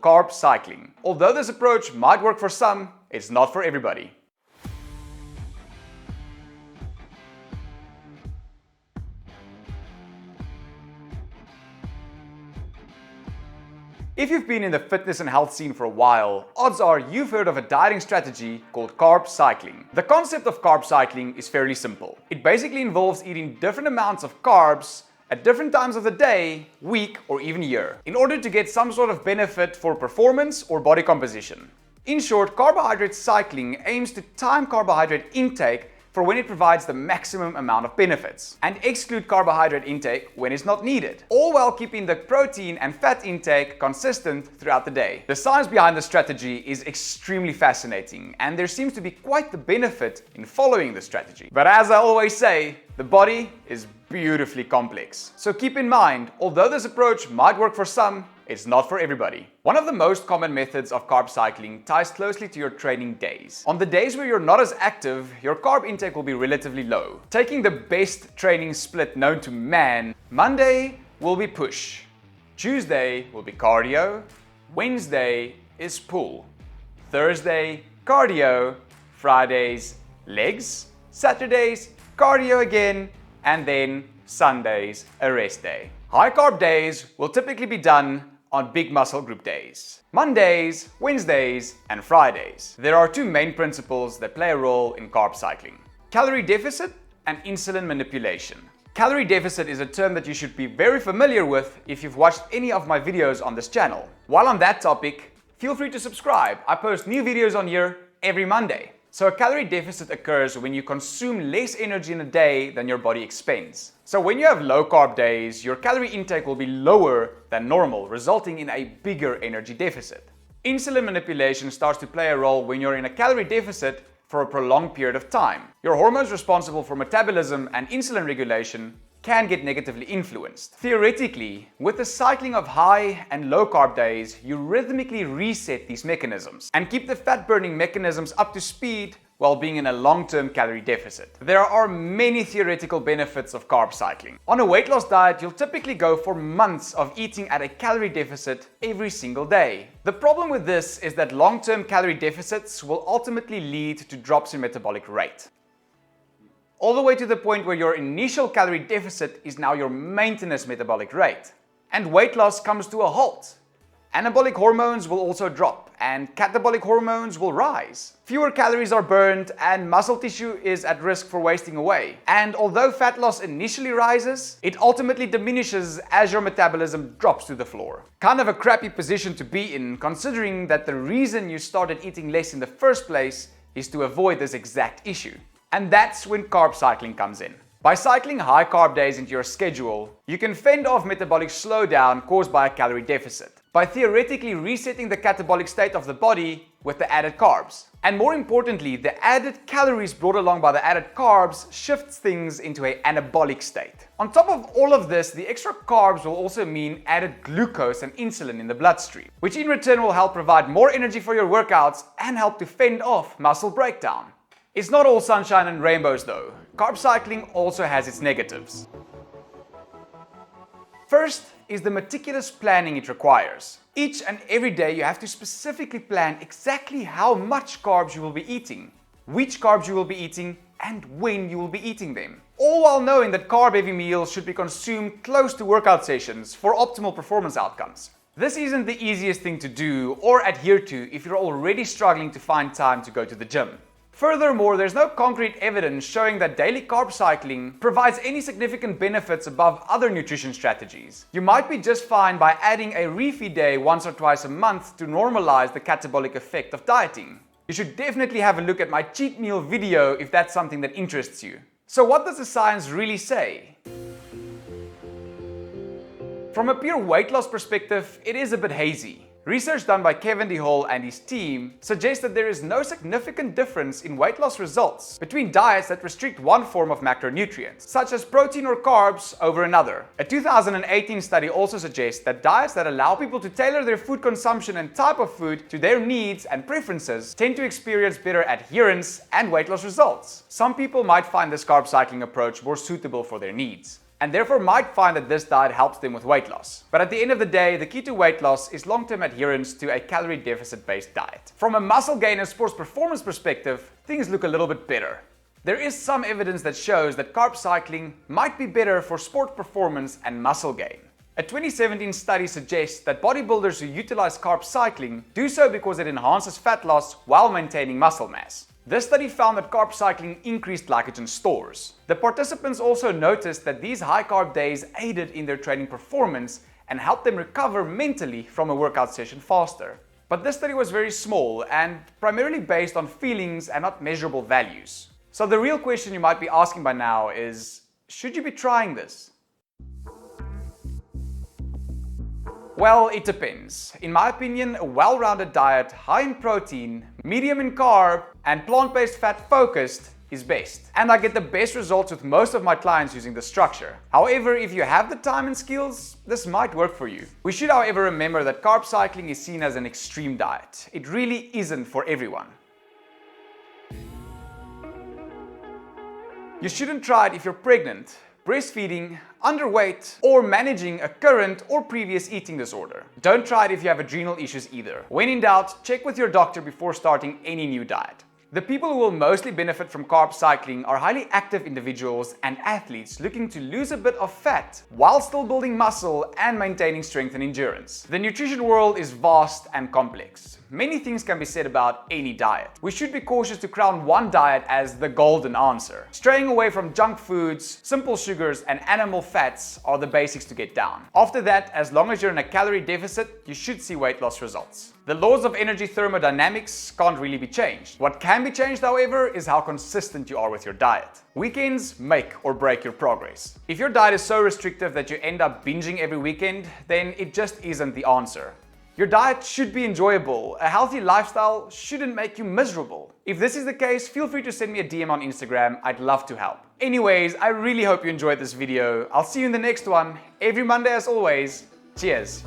Carb cycling. Although this approach might work for some, it's not for everybody. If you've been in the fitness and health scene for a while, odds are you've heard of a dieting strategy called carb cycling. The concept of carb cycling is fairly simple. It basically involves eating different amounts of carbs at different times of the day, week, or even year, in order to get some sort of benefit for performance or body composition. In short, carbohydrate cycling aims to time carbohydrate intake for when it provides the maximum amount of benefits, and exclude carbohydrate intake when it's not needed, all while keeping the protein and fat intake consistent throughout the day. The science behind the strategy is extremely fascinating, and there seems to be quite the benefit in following the strategy. But as I always say, the body is beautifully complex. So keep in mind, although this approach might work for some, it's not for everybody. One of the most common methods of carb cycling ties closely to your training days. On the days where you're not as active, your carb intake will be relatively low. Taking the best training split known to man, Monday will be push, Tuesday will be cardio, Wednesday is pull, Thursday cardio, Fridays legs, Saturdays cardio again, and then Sundays a rest day. High carb days will typically be done on big muscle group days, Mondays, Wednesdays, and Fridays. There are two main principles that play a role in carb cycling: calorie deficit and insulin manipulation. Calorie deficit is a term that you should be very familiar with if you've watched any of my videos on this channel. While on that topic, feel free to subscribe. I post new videos on here every Monday. So a calorie deficit occurs when you consume less energy in a day than your body expends. So when you have low carb days, your calorie intake will be lower than normal, resulting in a bigger energy deficit. Insulin manipulation starts to play a role when you're in a calorie deficit for a prolonged period of time. Your hormones responsible for metabolism and insulin regulation can get negatively influenced. Theoretically, with the cycling of high and low carb days, you rhythmically reset these mechanisms and keep the fat burning mechanisms up to speed while being in a long-term calorie deficit. There are many theoretical benefits of carb cycling. On a weight loss diet, you'll typically go for months of eating at a calorie deficit every single day. The problem with this is that long-term calorie deficits will ultimately lead to drops in metabolic rate, all the way to the point where your initial calorie deficit is now your maintenance metabolic rate. And weight loss comes to a halt. Anabolic hormones will also drop, and catabolic hormones will rise. Fewer calories are burned, and muscle tissue is at risk for wasting away. And although fat loss initially rises, it ultimately diminishes as your metabolism drops to the floor. Kind of a crappy position to be in, considering that the reason you started eating less in the first place is to avoid this exact issue. And that's when carb cycling comes in. By cycling high carb days into your schedule, you can fend off metabolic slowdown caused by a calorie deficit by theoretically resetting the catabolic state of the body with the added carbs. And more importantly, the added calories brought along by the added carbs shifts things into an anabolic state. On top of all of this, the extra carbs will also mean added glucose and insulin in the bloodstream, which in return will help provide more energy for your workouts and help to fend off muscle breakdown. It's not all sunshine and rainbows though. Carb cycling also has its negatives. First is the meticulous planning it requires. Each and every day you have to specifically plan exactly how much carbs you will be eating, which carbs you will be eating, and when you will be eating them. All while knowing that carb-heavy meals should be consumed close to workout sessions for optimal performance outcomes. This isn't the easiest thing to do or adhere to if you're already struggling to find time to go to the gym. Furthermore, there's no concrete evidence showing that daily carb cycling provides any significant benefits above other nutrition strategies. You might be just fine by adding a refeed day once or twice a month to normalize the catabolic effect of dieting. You should definitely have a look at my cheat meal video if that's something that interests you. So what does the science really say? From a pure weight loss perspective, it is a bit hazy. Research done by Kevin DeHall and his team suggests that there is no significant difference in weight loss results between diets that restrict one form of macronutrients, such as protein or carbs, over another. A 2018 study also suggests that diets that allow people to tailor their food consumption and type of food to their needs and preferences tend to experience better adherence and weight loss results. Some people might find this carb cycling approach more suitable for their needs. and therefore might find that this diet helps them with weight loss. But at the end of the day, the key to weight loss is long-term adherence to a calorie deficit-based diet. From a muscle gain and sports performance perspective, things look a little bit better. There is some evidence that shows that carb cycling might be better for sport performance and muscle gain. A 2017 study suggests that bodybuilders who utilize carb cycling do so because it enhances fat loss while maintaining muscle mass. This study found that carb cycling increased glycogen stores. The participants also noticed that these high carb days aided in their training performance and helped them recover mentally from a workout session faster. But this study was very small and primarily based on feelings and not measurable values. So the real question you might be asking by now is, should you be trying this? Well, it depends. In my opinion, a well-rounded diet, high in protein, medium in carb, and plant-based fat focused is best. And I get the best results with most of my clients using this structure. However, if you have the time and skills, this might work for you. We should, however, remember that carb cycling is seen as an extreme diet. It really isn't for everyone. You shouldn't try it if you're pregnant, breastfeeding, underweight, or managing a current or previous eating disorder. Don't try it if you have adrenal issues either. When in doubt, check with your doctor before starting any new diet. The people who will mostly benefit from carb cycling are highly active individuals and athletes looking to lose a bit of fat while still building muscle and maintaining strength and endurance. The nutrition world is vast and complex. Many things can be said about any diet. We should be cautious to crown one diet as the golden answer. Straying away from junk foods, simple sugars, and animal fats are the basics to get down. After that, as long as you're in a calorie deficit, you should see weight loss results. The laws of energy thermodynamics can't really be changed. What can be changed, however, is how consistent you are with your diet. Weekends make or break your progress. If your diet is so restrictive that you end up binging every weekend, then it just isn't the answer. Your diet should be enjoyable. A healthy lifestyle shouldn't make you miserable. If this is the case, feel free to send me a DM on Instagram. I'd love to help. Anyways, I really hope you enjoyed this video. I'll see you in the next one. Every Monday as always. Cheers.